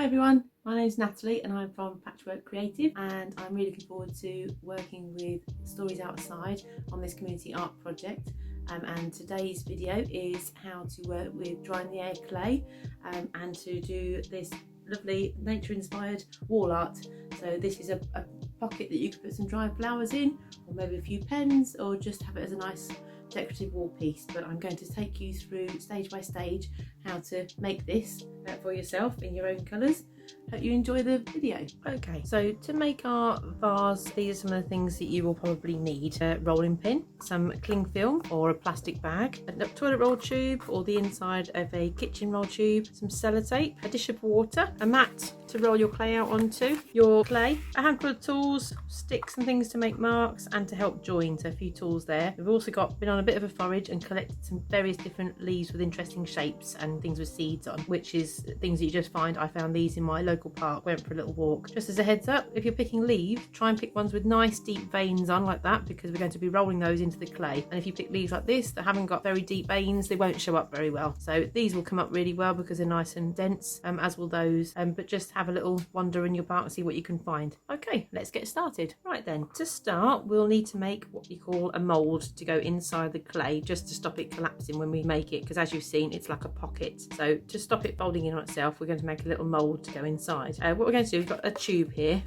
everyone, my name is Natalie and I'm from Patchwork Creative, and I'm really looking forward to working with Stories Outside on this community art project. And today's video is how to work with dry in the air clay and to do this lovely nature inspired wall art. So this is a pocket that you could put some dried flowers in, or maybe a few pens, or just have it as a nice decorative wall piece. But I'm going to take you through stage by stage how to make this for yourself in your own colours. Hope you enjoy the video. Okay, so to make our vase, these are some of the things that you will probably need. A rolling pin, some cling film or a plastic bag, a toilet roll tube or the inside of a kitchen roll tube, some sellotape, a dish of water, a mat to roll your clay out onto, your clay, a handful of tools, sticks and things to make marks and to help join, so a few tools there. We've also been on a bit of a forage and collected some various different leaves with interesting shapes and things with seeds on, which is things that you just find. I found these in my local park, went for a little walk. Just as a heads up, if you're picking leaves, try and pick ones with nice deep veins on like that, because we're going to be rolling those into the clay. And if you pick leaves like this that haven't got very deep veins, they won't show up very well. So these will come up really well because they're nice and dense, as will those, but just have a little wander in your park and see what you can find. Okay, let's get started. Right then, to start we'll need to make what we call a mould to go inside the clay, just to stop it collapsing when we make it, because as you've seen it's like a pocket. So to stop it folding in on itself, we're going to make a little mould to go inside. What we're going to do, we've got a tube here.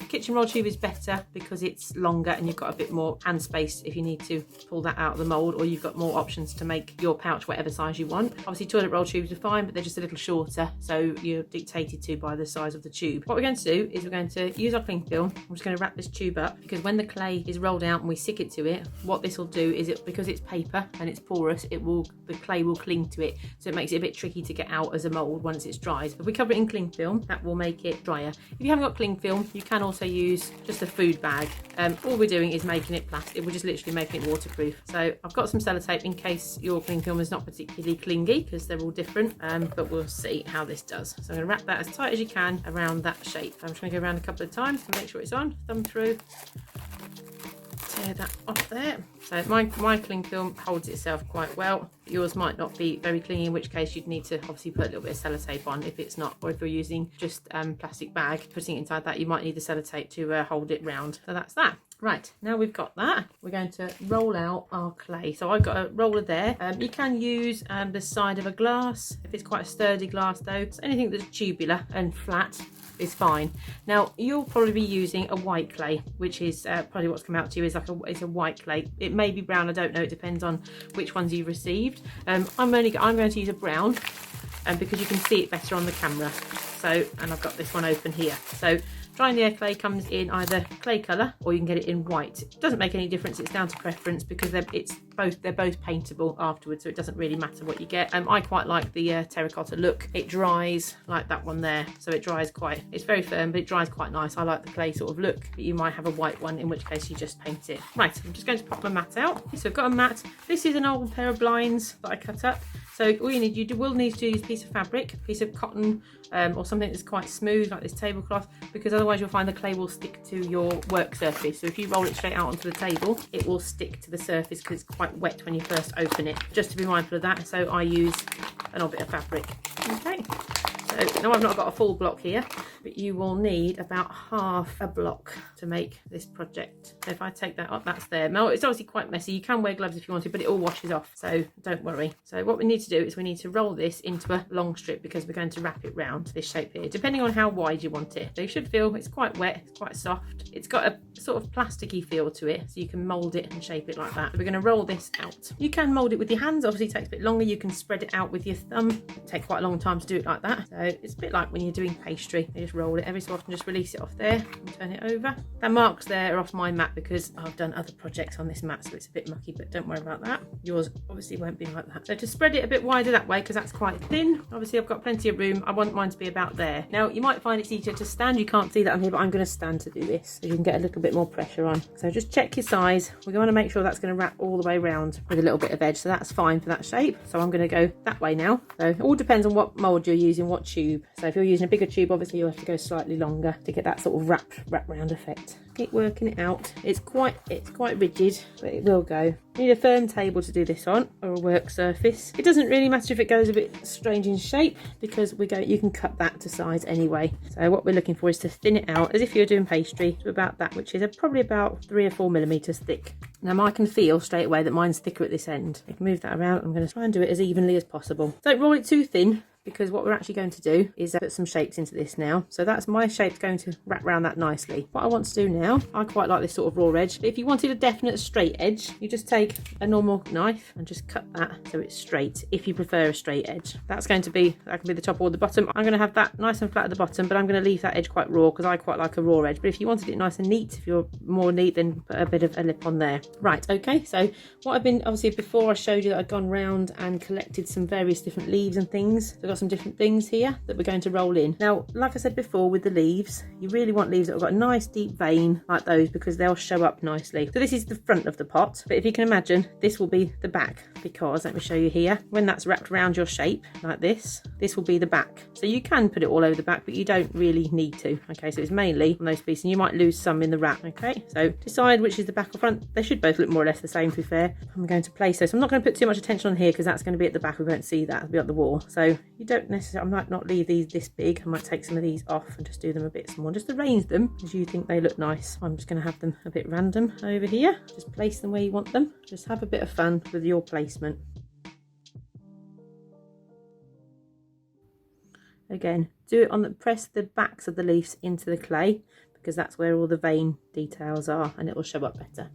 Kitchen roll tube is better because it's longer and you've got a bit more hand space if you need to pull that out of the mould, or you've got more options to make your pouch whatever size you want. Obviously toilet roll tubes are fine, but they're just a little shorter, so you're dictated to by the size of the tube. What we're going to do is we're going to use our cling film. I'm just going to wrap this tube up, because when the clay is rolled out and we stick it to it, what this will do is, because it's paper and it's porous, the clay will cling to it, so it makes it a bit tricky to get out as a mould once it's dried. If we cover it in cling film, that will make it drier. If you haven't got cling film, you can also use just a food bag. All we're doing is making it plastic. We're just literally making it waterproof. So I've got some sellotape in case your cling film is not particularly clingy, because they're all different, but we'll see how this does. So I'm going to wrap that as tight as you can around that shape. I'm just going to go around a couple of times to make sure it's on, thumb through, tear that off there. So my cling film holds itself quite well. Yours might not be very clingy, in which case you'd need to obviously put a little bit of sellotape on if it's not, or if you're using just plastic bag, putting it inside that, you might need the sellotape to hold it round. So that's that. Right, now we've got that, we're going to roll out our clay. So I've got a roller there. You can use the side of a glass, if it's quite a sturdy glass though. So anything that's tubular and flat is fine. Now you'll probably be using a white clay, which is probably what's come out to you is it's a white clay. It may be brown, I don't know, it depends on which ones you've received. I'm going to use a brown, because you can see it better on the camera. So, and I've got this one open here. So dry in the air clay comes in either clay colour or you can get it in white. It doesn't make any difference, it's down to preference, because they're both paintable afterwards, so it doesn't really matter what you get. I quite like the terracotta look. It dries like that one there, so it dries it's very firm, but it dries quite nice. I like the clay sort of look, but you might have a white one, in which case you just paint it. Right, I'm just going to pop my mat out. So I've got a mat. This is an old pair of blinds that I cut up. So all you will need to use a piece of fabric, a piece of cotton, or something that's quite smooth like this tablecloth, because otherwise you'll find the clay will stick to your work surface. So if you roll it straight out onto the table, it will stick to the surface because it's quite wet when you first open it. Just to be mindful of that, so I use an old bit of fabric. Okay, so now I've not got a full block here, but you will need about half a block to make this project. So if I take that up, that's there. Now it's obviously quite messy. You can wear gloves if you want to, but it all washes off, so don't worry. So what we need to do is we need to roll this into a long strip, because we're going to wrap it round this shape here, depending on how wide you want it. So you should feel it's quite wet, it's quite soft. It's got a sort of plasticky feel to it, so you can mould it and shape it like that. So we're going to roll this out. You can mould it with your hands, obviously it takes a bit longer. You can spread it out with your thumb. It takes quite a long time to do it like that. So it's a bit like when you're doing pastry. You just roll it every so often, just release it off there and turn it over. The marks there are off my mat because I've done other projects on this mat, so it's a bit mucky, but don't worry about that. Yours obviously won't be like that. So to spread it a bit wider that way, because that's quite thin, obviously I've got plenty of room. I want mine to be about there. Now you might find it's easier to stand. You can't see that on here, but I'm going to stand to do this, so you can get a little bit more pressure on. So just check your size. We're going to make sure that's going to wrap all the way around with a little bit of edge, so that's fine for that shape. So I'm going to go that way now. So it all depends on what mould you're using, what tube. So if you're using a bigger tube, obviously you'll have to go slightly longer to get that sort of wrap round effect. Keep working it out. It's quite rigid, but it will go. You need a firm table to do this on, or a work surface. It doesn't really matter if it goes a bit strange in shape, because you can cut that to size anyway. So what we're looking for is to thin it out as if you're doing pastry to about that, which is probably about 3 or 4 millimeters thick. Now I can feel straight away that mine's thicker at this end. I can move that around. I'm going to try and do it as evenly as possible. Don't roll it too thin, because what we're actually going to do is put some shapes into this now. So that's my shape's going to wrap around that nicely. What I want to do now, I quite like this sort of raw edge. But if you wanted a definite straight edge, you just take a normal knife and just cut that so it's straight, if you prefer a straight edge. That can be the top or the bottom. I'm going to have that nice and flat at the bottom, but I'm going to leave that edge quite raw because I quite like a raw edge. But if you wanted it nice and neat, if you're more neat, then put a bit of a lip on there. Right, okay, so what I've been, obviously before I showed you that I'd gone round and collected some various different leaves and things. So I've got some different things here that we're going to roll in. Now, like I said before, with the leaves, you really want leaves that have got a nice deep vein like those, because they'll show up nicely. So this is the front of the pot, but if you can imagine, this will be the back, because let me show you here, when that's wrapped around your shape like this will be the back. So you can put it all over the back, but you don't really need to. Okay, so it's mainly on those pieces, and you might lose some in the wrap. Okay, so decide which is the back or front. They should both look more or less the same, to be fair. I'm going to place those. I'm not going to put too much attention on here because that's going to be at the back. We won't see that. It'll be up the wall. So you don't necessarily, I might not leave these this big. I might take some of these off and just do them a bit small, just arrange them as you think they look nice. I'm just going to have them a bit random over here. Just place them where you want them. Just have a bit of fun with your placement. Again, do it on the, press the backs of the leaves into the clay, because that's where all the vein details are, and it will show up better.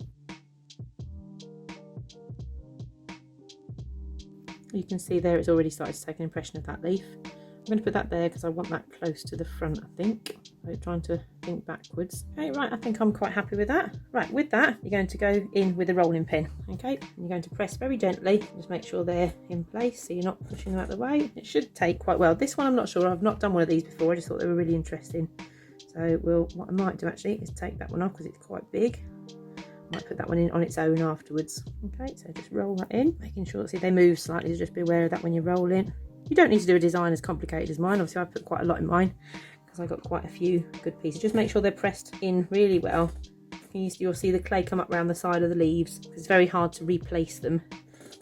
You can see there it's already started to take an impression of that leaf. I'm going to put that there because I want that close to the front, I think. So trying to think backwards. Okay, right, I think I'm quite happy with that. Right, with that, you're going to go in with a rolling pin, okay? And you're going to press very gently, just make sure they're in place so you're not pushing them out of the way. It should take quite well. This one I'm not sure, I've not done one of these before, I just thought they were really interesting. So what I might do actually is take that one off because it's quite big. I might put that one in on its own afterwards. Okay, so just roll that in, making sure, see, they move slightly, so just be aware of that when you're rolling. You don't need to do a design as complicated as mine. Obviously I put quite a lot in mine because I got quite a few good pieces. Just make sure they're pressed in really well. You'll see the clay come up around the side of the leaves. It's very hard to replace them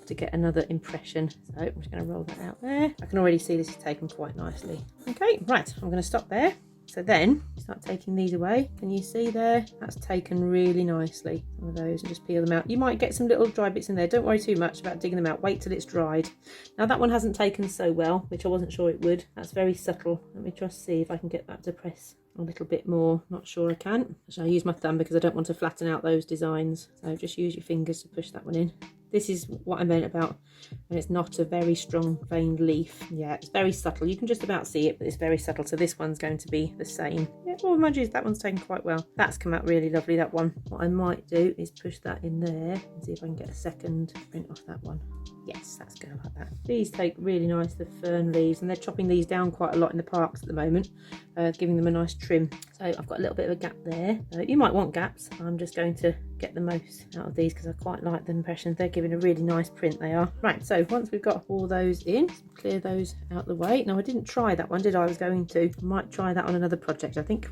to get another impression. So I'm just going to roll that out there. I can already see this is taken quite nicely. Okay, right, I'm going to stop there. So then start taking these away. Can you see there? That's taken really nicely. Some of those, and just peel them out. You might get some little dry bits in there. Don't worry too much about digging them out. Wait till it's dried. Now that one hasn't taken so well, which I wasn't sure it would. That's very subtle. Let me just see if I can get that to press a little bit more. Not sure I can. So I use my thumb because I don't want to flatten out those designs. So just use your fingers to push that one in. This is what I meant about when it's not a very strong veined leaf. Yeah, it's very subtle. You can just about see it, but it's very subtle. So this one's going to be the same. Yeah, well, mind you, that one's taken quite well. That's come out really lovely, that one. What I might do is push that in there and see if I can get a second print off that one. Yes, that's going like that. These take really nice, the fern leaves, and they're chopping these down quite a lot in the parks at the moment, giving them a nice trim. So I've got a little bit of a gap there. You might want gaps. I'm just going to get the most out of these because I quite like the impressions. They're giving a really nice print, they are. Right, so once we've got all those in, clear those out the way. Now I didn't try that one, did I? I was going to. I might try that on another project, I think.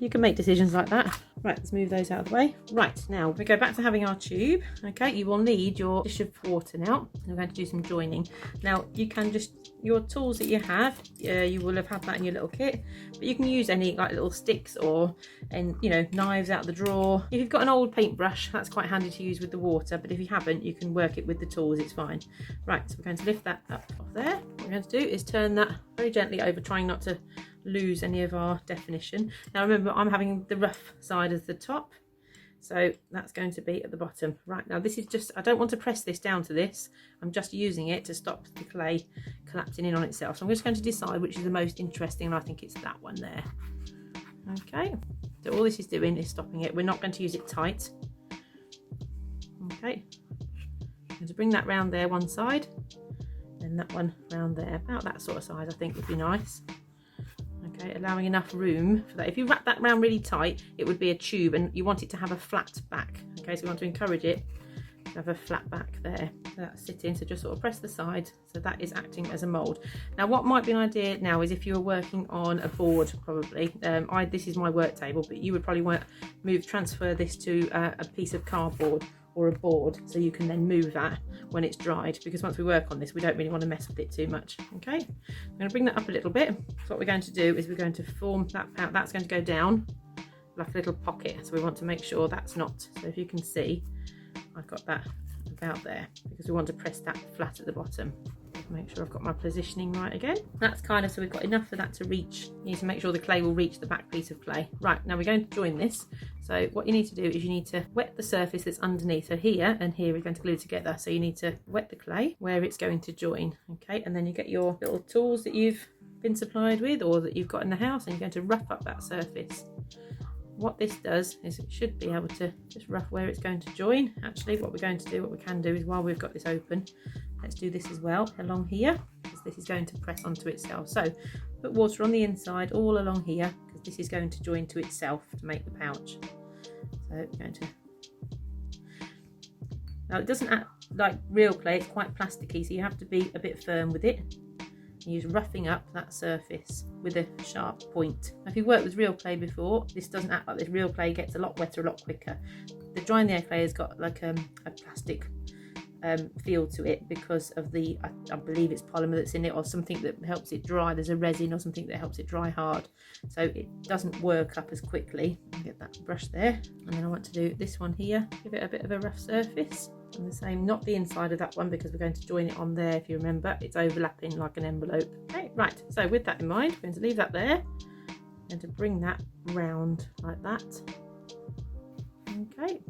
You can make decisions like that. Right, let's move those out of the way. Right, now we go back to having our tube. Okay, you will need your dish of water now. We're going to do some joining. Now you can just, your tools that you have, you will have had that in your little kit, but you can use any like little sticks or, and you know, knives out the drawer. If you've got an old paintbrush, that's quite handy to use with the water, but if you haven't, you can work it with the tools, it's fine. Right, so we're going to lift that up off there. What we're going to do is turn that very gently over, trying not to lose any of our definition. Now remember, I'm having the rough side as the top, so that's going to be at the bottom. Right, now this is just, I don't want to press this down to this, I'm just using it to stop the clay collapsing in on itself. So I'm just going to decide which is the most interesting, and I think it's that one there. Okay, so all this is doing is stopping it. We're not going to use it tight. Okay, I'm going to bring that round there one side, and that one round there, about that sort of size I think would be nice. Okay, allowing enough room for that. If you wrap that round really tight, it would be a tube, and you want it to have a flat back. Okay, so we want to encourage it to have a flat back there. that's sitting, so just sort of press the side, so that is acting as a mould. Now what might be an idea now is if you were working on a board, probably, this is my work table, but you would probably want to transfer this to a piece of cardboard or a board, so you can then move that when it's dried, because once we work on this we don't really want to mess with it too much. Okay, I'm going to bring that up a little bit. So what we're going to do is we're going to form that out. That's going to go down like a little pocket, so we want to make sure that's not, so if you can see I've got that about there, because we want to press that flat at the bottom. Make sure I've got my positioning right again. That's kind of, so we've got enough for that to reach. You need to make sure the clay will reach the back piece of clay. Right, now we're going to join this. So what you need to do is you need to wet the surface that's underneath. So here and here we're going to glue together. So you need to wet the clay where it's going to join. Okay, and then you get your little tools that you've been supplied with or that you've got in the house, and you're going to rough up that surface. What this does is it should be able to just rough where it's going to join. Actually, what we can do is while we've got this open, let's do this as well along here, because this is going to press onto itself. So put water on the inside all along here, because this is going to join to itself to make the pouch. So we're going to, now it doesn't act like real clay, it's quite plasticky, so you have to be a bit firm with it. Use roughing up that surface with a sharp point. Now, if you've worked with real clay before, this doesn't act like this. Real clay gets a lot wetter a lot quicker. The dry in the air clay has got like a plastic feel to it because of the, I believe it's polymer that's in it, or something that helps it dry. There's a resin or something that helps it dry hard, so it doesn't work up as quickly. Get that brush there, and then I want to do this one here, give it a bit of a rough surface. And the same, not the inside of that one, because we're going to join it on there. If you remember, it's overlapping like an envelope. Okay, right, so with that in mind, we're going to leave that there and to bring that round like that. Okay,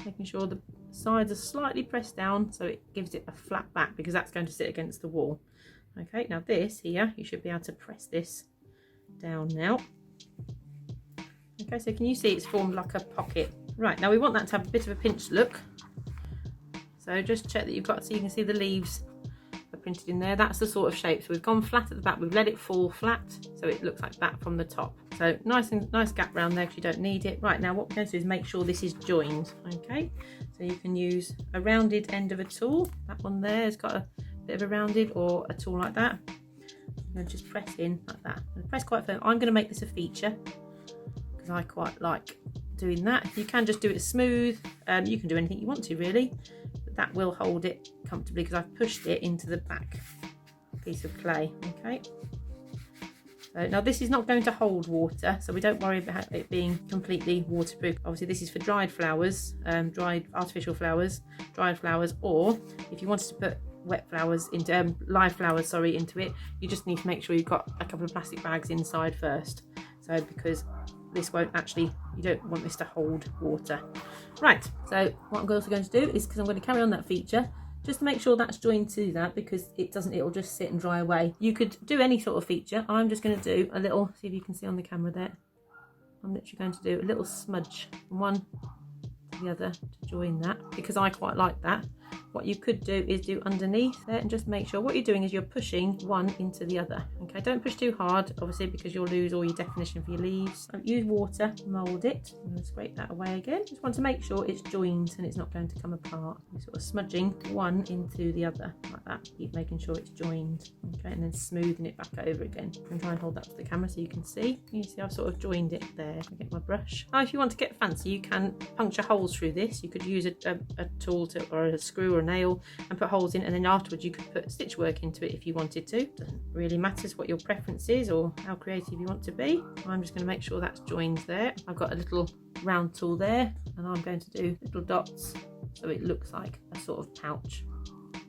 making sure the sides are slightly pressed down so it gives it a flat back, because that's going to sit against the wall. Okay, now this here, you should be able to press this down now. Okay, so can you see it's formed like a pocket? Right, now we want that to have a bit of a pinched look, so just check that you've got, so you can see the leaves are printed in there. That's the sort of shape. So we've gone flat at the back, we've let it fall flat so it looks like that from the top. So nice gap round there, because you don't need it. Right, now what we're going to do is make sure this is joined. Okay, so you can use a rounded end of a tool. That one there has got a bit of a rounded, or a tool like that. And just press in like that. And press quite firm. I'm going to make this a feature because I quite like doing that. You can just do it smooth, you can do anything you want to really, but that will hold it comfortably because I've pushed it into the back piece of clay. Okay, so now this is not going to hold water, so we don't worry about it being completely waterproof. Obviously this is for dried flowers, dried artificial flowers, dried flowers, or if you wanted to put wet flowers into live flowers, sorry, into it, you just need to make sure you've got a couple of plastic bags inside first, so because this won't actually, you don't want this to hold water. Right, so what I'm also going to do is, because I'm going to carry on that feature, just to make sure that's joined to that, because it'll just sit and dry away. You could do any sort of feature. I'm just going to do a little, see if you can see on the camera there, I'm literally going to do a little smudge from one to the other to join that, because I quite like that. What you could do is do underneath there and just make sure what you're doing is you're pushing one into the other. Okay, don't push too hard, obviously, because you'll lose all your definition for your leaves. Use water, mould it, I'm going to scrape that away again. Just want to make sure it's joined and it's not going to come apart. You're sort of smudging one into the other like that. Keep making sure it's joined. Okay, and then smoothing it back over again. And try and hold that to the camera so you can see. You see I've sort of joined it there. I get my brush. Now if you want to get fancy, you can puncture holes through this. You could use a tool or a screw or a nail and put holes in, and then afterwards you could put stitch work into it if you wanted to. Doesn't really matter what your preference is or how creative you want to be. I'm just going to make sure that's joined there. I've got a little round tool there, and I'm going to do little dots so it looks like a sort of pouch.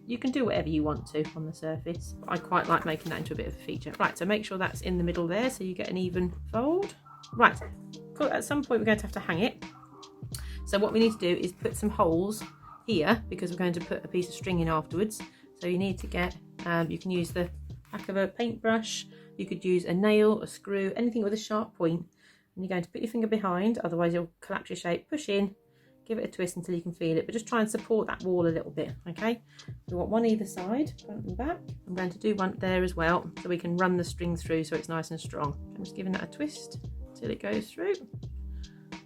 You can do whatever you want to on the surface, but I quite like making that into a bit of a feature. Right, so make sure that's in the middle there so you get an even fold. Right, cool. At some point we're going to have to hang it. So what we need to do is put some holes here, because we're going to put a piece of string in afterwards. So you need to get, you can use the back of a paintbrush, you could use a nail, a screw, anything with a sharp point, and you're going to put your finger behind, otherwise you'll collapse your shape. Push in, give it a twist until you can feel it, but just try and support that wall a little bit. Okay, so we want one either side, front and back. I'm going to do one there as well so we can run the string through so it's nice and strong. I'm just giving that a twist till it goes through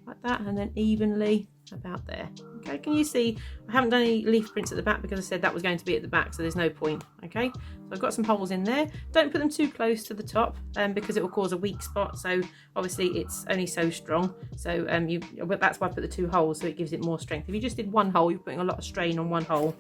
like that, and then evenly about there. Okay, can you see I haven't done any leaf prints at the back because I said that was going to be at the back, so there's no point. Okay, so I've got some holes in there. Don't put them too close to the top because it will cause a weak spot, so obviously it's only so strong, so that's why I put the 2 holes, so it gives it more strength. If you just did 1 hole, you're putting a lot of strain on 1 hole.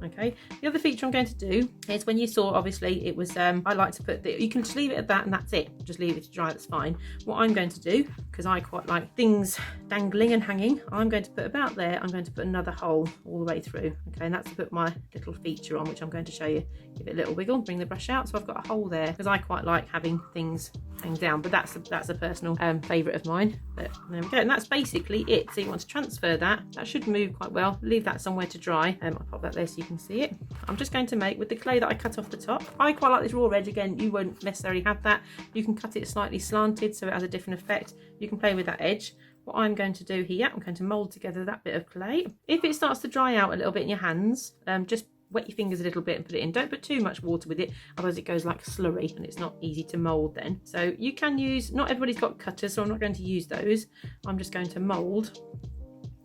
Okay, the other feature I'm going to do is, when you saw, obviously it was I like to put you can just leave it at that and that's it, just leave it to dry, that's fine. What I'm going to do, because I quite like things dangling and hanging, I'm going to put about there, I'm going to put another hole all the way through. Okay, and that's to put my little feature on, which I'm going to show you. Give it a little wiggle, bring the brush out, so I've got a hole there, because I quite like having things hang down, but that's a personal favourite of mine. But there we go, and that's basically it. So you want to transfer that should move quite well, leave that somewhere to dry. I'll pop that there so you can see it. I'm just going to make, with the clay that I cut off the top, I quite like this raw edge. Again, you won't necessarily have that, you can cut it slightly slanted so it has a different effect. You can play with that edge. What I'm going to do here, I'm going to mould together that bit of clay. If it starts to dry out a little bit in your hands, just wet your fingers a little bit and put it in. Don't put too much water with it, otherwise it goes like a slurry and it's not easy to mould then. So you can use, not everybody's got cutters, so I'm not going to use those. I'm just going to mould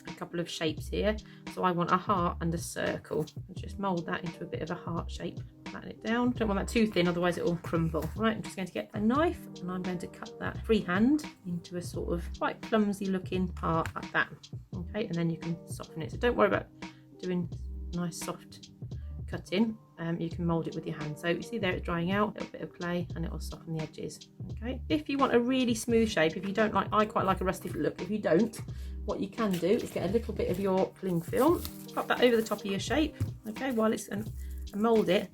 a couple of shapes here. So I want a heart and a circle. I'll just mould that into a bit of a heart shape. Flatten it down. Don't want that too thin, otherwise it will crumble. Right, I'm just going to get a knife and I'm going to cut that freehand into a sort of quite clumsy looking heart like that. Okay, and then you can soften it. So don't worry about doing nice soft cutting. You can mould it with your hand. So you see there it's drying out, a little bit of clay, and it will soften the edges. Okay, if you want a really smooth shape, if you don't like, I quite like a rustic look. If you don't, what you can do is get a little bit of your cling film, pop that over the top of your shape, okay, while it's, and mould it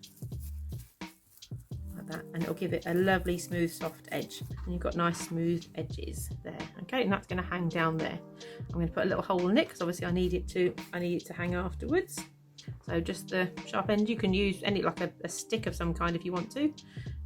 like that, and it'll give it a lovely smooth soft edge, and you've got nice smooth edges there. Okay, and that's going to hang down there. I'm going to put a little hole in it because obviously I need it to hang afterwards. So just the sharp end, you can use any, like a stick of some kind if you want to.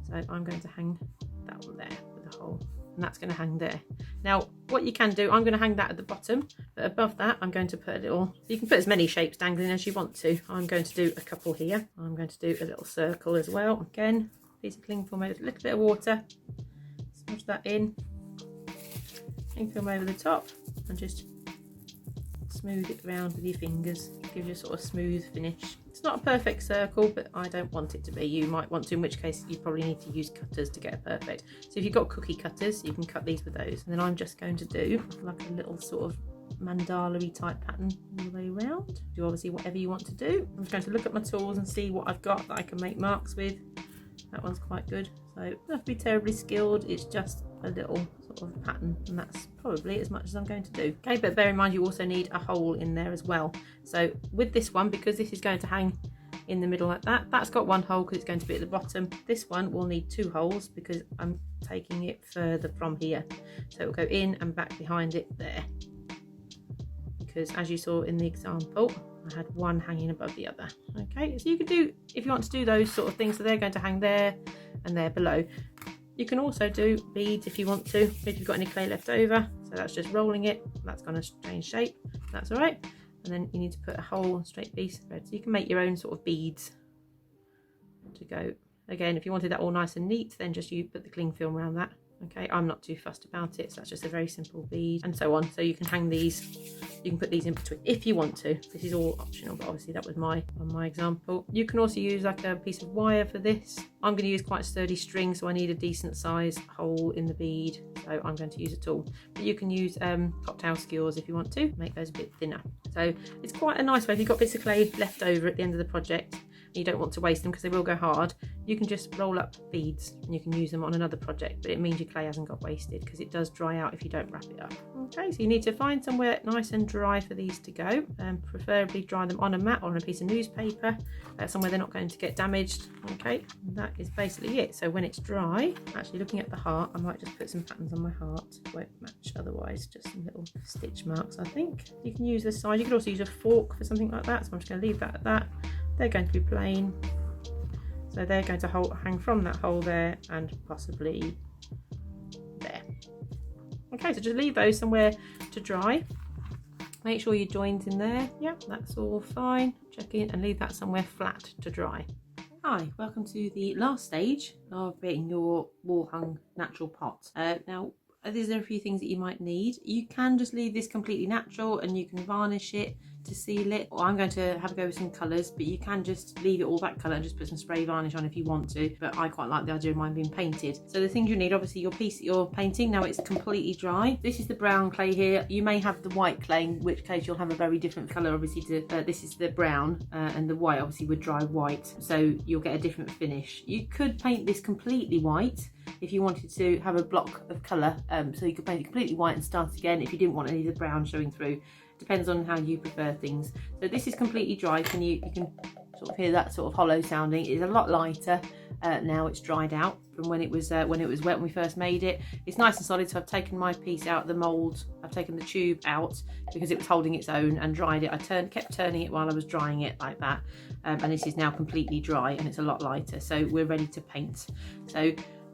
So I'm going to hang that one there with a hole, and that's going to hang there. Now what you can do, I'm going to hang that at the bottom, but above that I'm going to put a little, you can put as many shapes dangling as you want to. I'm going to do a couple here. I'm going to do a little circle as well. Again, piece of cling film over, a little bit of water, smudge that in, cling film over the top, and just smooth it around with your fingers. Gives you a sort of smooth finish. It's not a perfect circle, but I don't want it to be. You might want to, in which case you probably need to use cutters to get it perfect. So if you've got cookie cutters, you can cut these with those. And then I'm just going to do like a little sort of mandala-y type pattern all the way around. Do obviously whatever you want to do. I'm just going to look at my tools and see what I've got that I can make marks with. That one's quite good. So you don't have to be terribly skilled, it's just a little sort of pattern, and that's probably as much as I'm going to do. Okay, but bear in mind you also need a hole in there as well. So with this one, because this is going to hang in the middle like that, that's got 1 hole because it's going to be at the bottom. This one will need 2 holes because I'm taking it further from here. So it will go in and back behind it there. Because as you saw in the example, I had one hanging above the other. Okay, so you could do, if you want to do those sort of things, so they're going to hang there and there below. You can also do beads if you want to, if you've got any clay left over. So that's just rolling it, that's going to change shape, that's all right. And then you need to put a whole straight piece of thread. So you can make your own sort of beads to go. Again, if you wanted that all nice and neat, then just you put the cling film around that. Okay, I'm not too fussed about it, so that's just a very simple bead, and so on. So you can hang these, you can put these in between if you want to. This is all optional, but obviously that was my example. You can also use like a piece of wire for this. I'm going to use quite sturdy string, so I need a decent size hole in the bead, so I'm going to use a tool. But you can use cocktail skewers if you want to, make those a bit thinner. So it's quite a nice way, if you've got bits of clay left over at the end of the project, you don't want to waste them because they will go hard, you can just roll up beads and you can use them on another project, but it means your clay hasn't got wasted because it does dry out if you don't wrap it up. Okay, so you need to find somewhere nice and dry for these to go, and preferably dry them on a mat or on a piece of newspaper, somewhere they're not going to get damaged. Okay, and that is basically it. So when it's dry, actually looking at the heart, I might just put some patterns on my heart. It won't match otherwise, just some little stitch marks I think. You can use this side, you could also use a fork for something like that, so I'm just going to leave that at that. They're going to be plain, so they're going to hang from that hole there and possibly there. Okay, so just leave those somewhere to dry. Make sure you joined in there. Yep, that's all fine. Check in and leave that somewhere flat to dry. Hi, welcome to the last stage of creating your wall hung natural pot. Now, there's a few things that you might need. You can just leave this completely natural and you can varnish it. to seal it, or I'm going to have a go with some colours, but you can just leave it all that colour and just put some spray varnish on if you want to, but I quite like the idea of mine being painted. So the things you need, obviously your piece that you're painting, now it's completely dry. This is the brown clay here. You may have the white clay, in which case you'll have a very different colour obviously to, this is the brown, and the white obviously would dry white, so you'll get a different finish. You could paint this completely white if you wanted to have a block of colour, so you could paint it completely white and start again if you didn't want any of the brown showing through. Depends on how you prefer things. So this is completely dry. You can sort of hear that sort of hollow sounding. It's a lot lighter now it's dried out from when it was wet when we first made it. It's nice and solid, so I've taken my piece out of the mould. I've taken the tube out because it was holding its own and dried it. I kept turning it while I was drying it like that, and this is now completely dry and it's a lot lighter, so we're ready to paint. So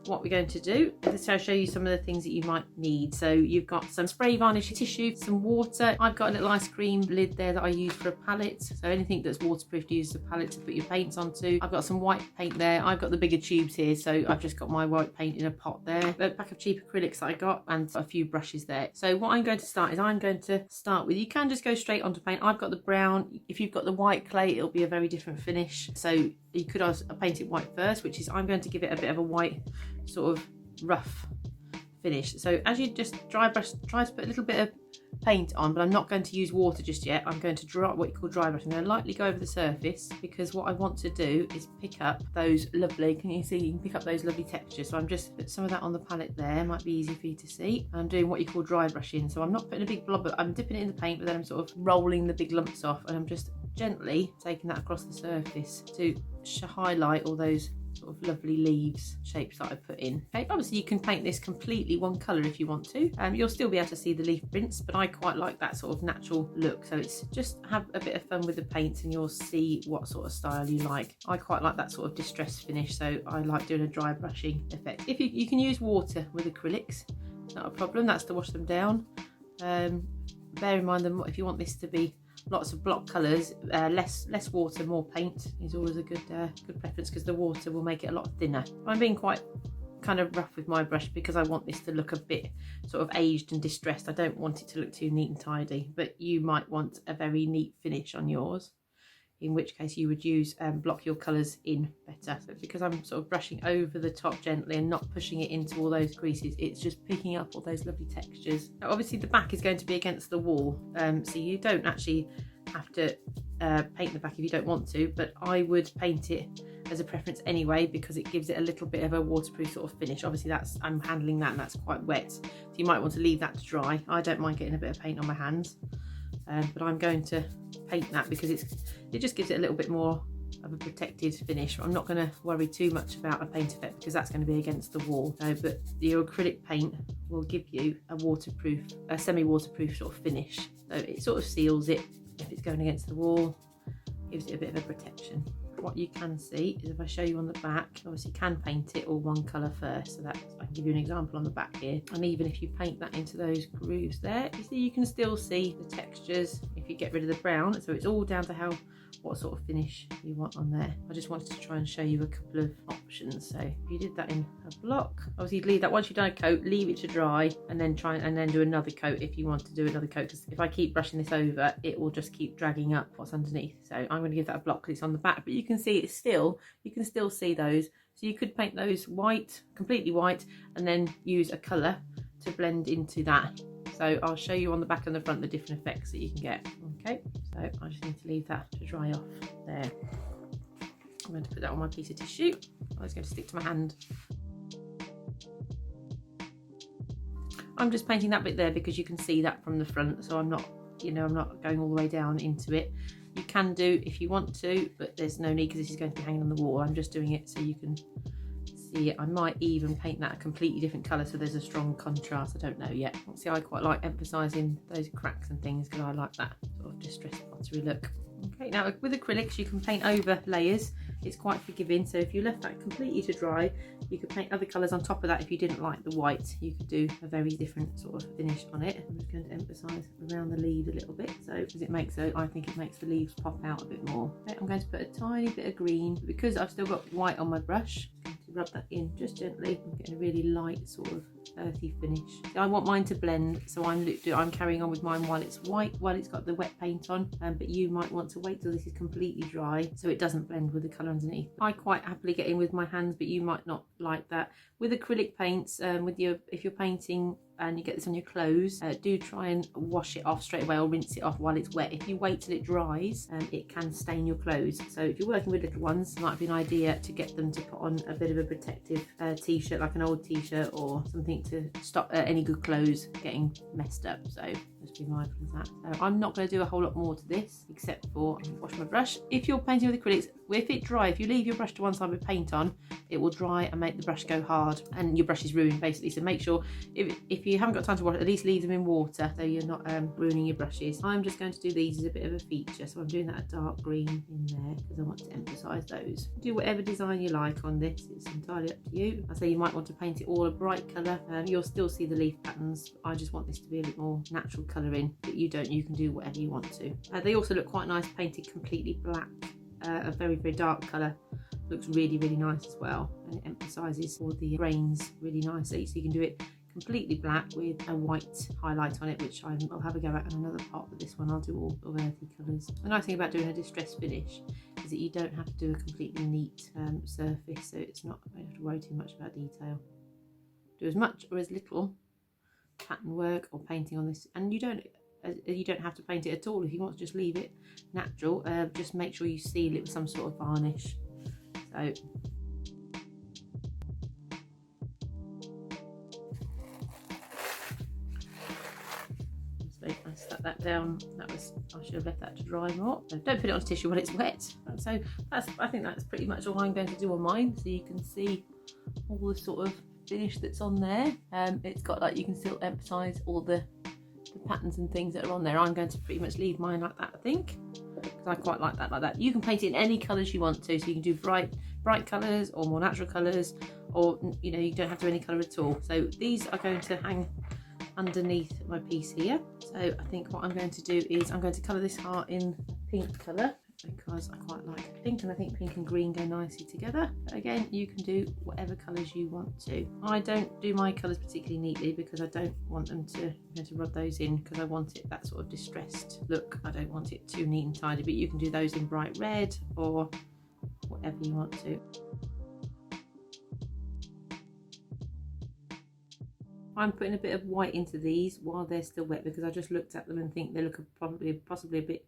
what we're going to do is I'll show you some of the things that you might need. So you've got some spray varnish tissue, some water. I've got a little ice cream lid there that I use for a palette, so anything that's waterproof, use a palette to put your paints onto. I've got some white paint there. I've got the bigger tubes here, so I've just got my white paint in a pot there. A pack of cheap acrylics that I got and a few brushes there. So what I'm going to start with, you can just go straight onto paint. I've got the brown. If you've got the white clay, it'll be a very different finish, so you could also paint it white first, which is, I'm going to give it a bit of a white sort of rough finish. So as you just dry brush, try to put a little bit of paint on, but I'm not going to use water just yet. I'm going to draw what you call dry brush. I'm going to lightly go over the surface, because what I want to do is pick up those lovely, can you see, you can pick up those lovely textures. So I'm just put some of that on the palette there, might be easy for you to see. I'm doing what you call dry brushing, so I'm not putting a big blob, I'm dipping it in the paint, but then I'm sort of rolling the big lumps off, and I'm just gently taking that across the surface to highlight all those sort of lovely leaves shapes that I put in. Okay, obviously you can paint this completely one colour if you want to, you'll still be able to see the leaf prints, but I quite like that sort of natural look. So it's just have a bit of fun with the paints and you'll see what sort of style you like. I quite like that sort of distressed finish, so I like doing a dry brushing effect. If you can use water with acrylics, not a problem, that's to wash them down. Bear in mind that if you want this to be lots of block colours, less water, more paint is always a good preference, because the water will make it a lot thinner. I'm being quite kind of rough with my brush because I want this to look a bit sort of aged and distressed. I don't want it to look too neat and tidy, but you might want a very neat finish on yours, in which case you would use block your colours in better. But because I'm sort of brushing over the top gently and not pushing it into all those creases, it's just picking up all those lovely textures. Now, obviously the back is going to be against the wall, so you don't actually have to paint the back if you don't want to, but I would paint it as a preference anyway, because it gives it a little bit of a waterproof sort of finish. Obviously I'm handling that and that's quite wet, so you might want to leave that to dry. I don't mind getting a bit of paint on my hands, but I'm going to paint that because it just gives it a little bit more of a protected finish. I'm not going to worry too much about a paint effect because that's going to be against the wall, but your acrylic paint will give you a semi-waterproof sort of finish, so it sort of seals it if it's going against the wall, gives it a bit of a protection. What you can see is, if I show you on the back, obviously you can paint it all one colour first, so that I can give you an example on the back here, and even if you paint that into those grooves there, you see you can still see the textures if you get rid of the brown. So it's all down to what sort of finish you want on there. I just wanted to try and show you a couple of options. So if you did that in a block, obviously you'd leave that, once you've done a coat, leave it to dry, and then do another coat if you want to do another coat, because if I keep brushing this over, it will just keep dragging up what's underneath. So I'm going to give that a block because it's on the back, but you can see you can still see those. So you could paint those white, completely white, and then use a colour to blend into that. So I'll show you on the back and the front the different effects that you can get. Okay, so I just need to leave that to dry off there. I'm going to put that on my piece of tissue. I was going to stick to my hand. I'm just painting that bit there because you can see that from the front, so I'm not going all the way down into it. You can do if you want to, but there's no need because this is going to be hanging on the wall. I'm just doing it so you can see it. I might even paint that a completely different colour so there's a strong contrast. I don't know yet. See, I quite like emphasising those cracks and things because I like that sort of distressed pottery look. Okay, now with acrylics you can paint over layers. It's quite forgiving, so if you left that completely to dry, you could paint other colours on top of that. If you didn't like the white, you could do a very different sort of finish on it. I'm just going to emphasise around the leaves a little bit, so because I think it makes the leaves pop out a bit more. Okay, I'm going to put a tiny bit of green because I've still got white on my brush. I'm going to rub that in just gently. I'm getting a really light sort of earthy finish. I want mine to blend, so I'm carrying on with mine while it's white, while it's got the wet paint on, but you might want to wait till this is completely dry so it doesn't blend with the colour underneath. I quite happily get in with my hands, but you might not like that. With acrylic paints, if you're painting and you get this on your clothes, do try and wash it off straight away or rinse it off while it's wet. If you wait till it dries, it can stain your clothes. So if you're working with little ones, it might be an idea to get them to put on a bit of a protective t-shirt, like an old t-shirt or something to stop any good clothes getting messed up. So just be mindful of that. So I'm not going to do a whole lot more to this except for wash my brush. If you're painting with acrylics, if it dry, if you leave your brush to one side with paint on, it will dry and make the brush go hard and your brush is ruined basically. So make sure if you haven't got time to wash, at least leave them in water so you're not ruining your brushes. I'm just going to do these as a bit of a feature, so I'm doing that a dark green in there because I want to emphasise those. Do whatever design you like on this, it's entirely up to you. I say you might want to paint it all a bright colour, you'll still see the leaf patterns. I just want this to be a bit more natural colouring, but you can do whatever you want to. They also look quite nice painted completely black. A very, very dark colour looks really, really nice as well, and it emphasises all the grains really nicely. So you can do it completely black with a white highlight on it, which I'll have a go at in another part, but this one I'll do all earthy colours. The nice thing about doing a distress finish is that you don't have to do a completely neat surface, so it's not, I don't have to worry too much about detail. Do as much or as little pattern work or painting on this, and you don't have to paint it at all. If you want to just leave it natural, just make sure you seal it with some sort of varnish. So I stuck that down. I should have left that to dry more. So don't put it on tissue when it's wet. So I think that's pretty much all I'm going to do on mine. So you can see all the sort of finish that's on there. It's got, like, you can still emphasize all the patterns and things that are on there. I'm going to pretty much leave mine like that, I think, because I quite like that like that. You can paint it in any colours you want to, so you can do bright colours or more natural colours, or you don't have to do any colour at all. So these are going to hang underneath my piece here. So I think what I'm going to do is I'm going to colour this heart in pink colour because I quite like pink, and I think pink and green go nicely together. But again, you can do whatever colours you want to. I don't do my colours particularly neatly because I don't want them to rub those in, because I want it that sort of distressed look. I don't want it too neat and tidy, but you can do those in bright red or whatever you want to. I'm putting a bit of white into these while they're still wet because I just looked at them and think they look possibly a bit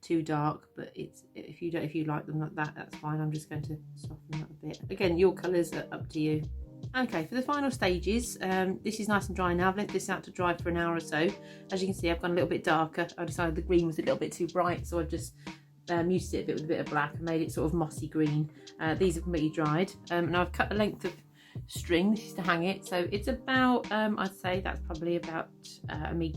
too dark, but if you like them like that, that's fine. I'm just going to soften that a bit. Again, your colours are up to you. Okay, for the final stages, this is nice and dry now. I've left this out to dry for an hour or so. As you can see, I've gone a little bit darker. I decided the green was a little bit too bright, so I've just muted it a bit with a bit of black and made it sort of mossy green. These are completely dried. Now I've cut a length of string. This is to hang it, so it's about I'd say that's probably about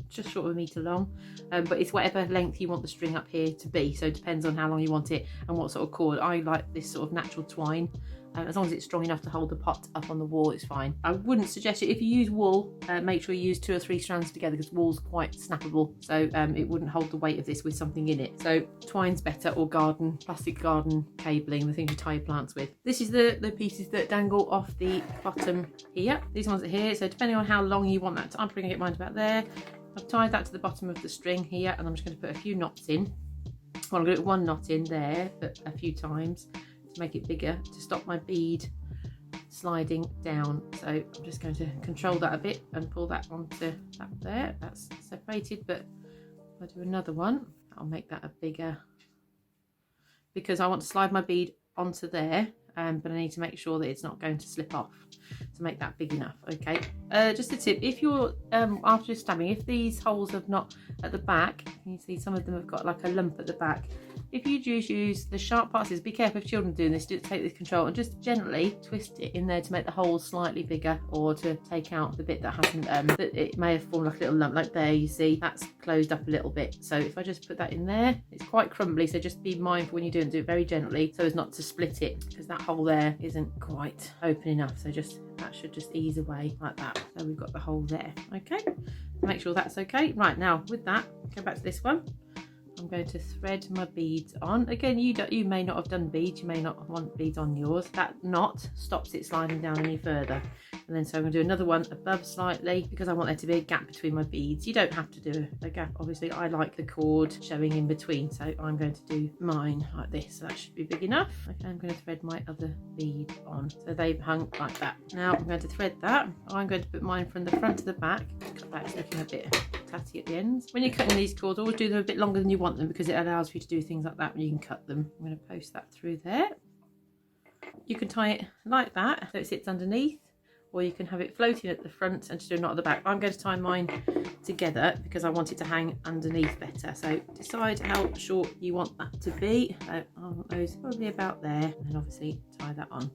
just short of a metre long, but it's whatever length you want the string up here to be, so it depends on how long you want it and what sort of cord. I like this sort of natural twine. As long as it's strong enough to hold the pot up on the wall, it's fine. I wouldn't suggest it. If you use wool, make sure you use 2 or 3 strands together, because wool's quite snappable, so it wouldn't hold the weight of this with something in it. So twine's better, or plastic garden cabling, the thing you tie your plants with. This is the pieces that dangle off the bottom here. These ones are here, so depending on how long you want that, I'm probably going to get mine about there. I've tied that to the bottom of the string here, and I'm just going to put a few knots in. Well, I'm going to put 1 knot in there, but a few times, to make it bigger, to stop my bead sliding down. So I'm just going to control that a bit and pull that onto that there. That's separated, but if I do another one, I'll make that a bigger, because I want to slide my bead onto there, but I need to make sure that it's not going to slip off, to make that big enough. Okay, just a tip, if you're after stabbing, if these holes have not at the back, you see some of them have got like a lump at the back. If you just use the sharp parts, be careful if children are doing this, take this control and just gently twist it in there to make the holes slightly bigger, or to take out the bit that hasn't, that it may have formed like a little lump, like there, you see, that's closed up a little bit. So if I just put that in there, it's quite crumbly, so just be mindful when you do it very gently so as not to split it, because that hole there isn't quite open enough. So that should just ease away like that. So we've got the hole there. Okay, make sure that's okay. Right, now with that, go back to this one. I'm going to thread my beads on. Again, you may not have done beads, you may not want beads on yours. That knot stops it sliding down any further. And then so I'm going to do another one above slightly because I want there to be a gap between my beads. You don't have to do a gap, obviously. I like the cord showing in between, so I'm going to do mine like this. So that should be big enough. Okay, I'm going to thread my other bead on. So they've hung like that. Now I'm going to thread that. I'm going to put mine from the front to the back. Cut back's looking a bit tatty at the ends. When you're cutting these cords, always do them a bit longer than you want them because it allows you to do things like that when you can cut them. I'm going to post that through there. You can tie it like that so it sits underneath, or you can have it floating at the front and just do a knot at the back. I'm going to tie mine together because I want it to hang underneath better. So decide how short you want that to be. So I want those probably about there, and then obviously tie that on.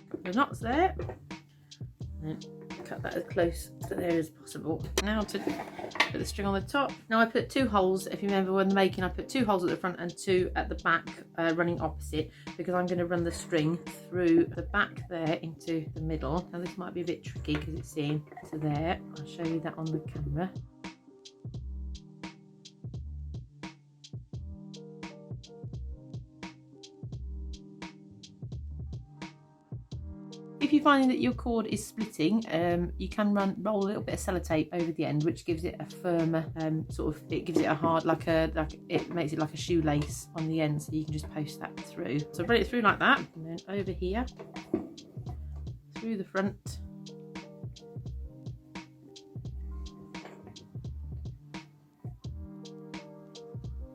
Put the knots there, and then cut that as close to there as possible. Now to put the string on the top. Now I put 2 holes, if you remember when making, I put 2 holes at the front and 2 at the back, running opposite, because I'm going to run the string through the back there into the middle. Now this might be a bit tricky because it's seeing to there. I'll show you that on the camera. If you're finding that your cord is splitting, you can roll a little bit of sellotape over the end, which gives it a firmer it gives it a hard, it makes it like a shoelace on the end, so you can just post that through. So run it through like that, and then over here, through the front,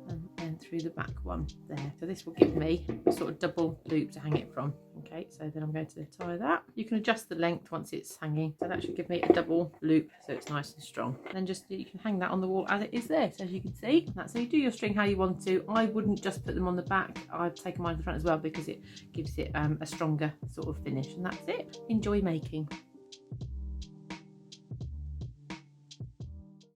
and then through the back one there. So this will give me a sort of double loop to hang it from. Okay, so then I'm going to tie that. You can adjust the length once it's hanging, so that should give me a double loop so it's nice and strong. And then you can hang that on the wall as it is there. So as you can see, that's how you do your string how you want to. I wouldn't just put them on the back. I've taken mine to the front as well because it gives it a stronger sort of finish. And that's it. Enjoy making.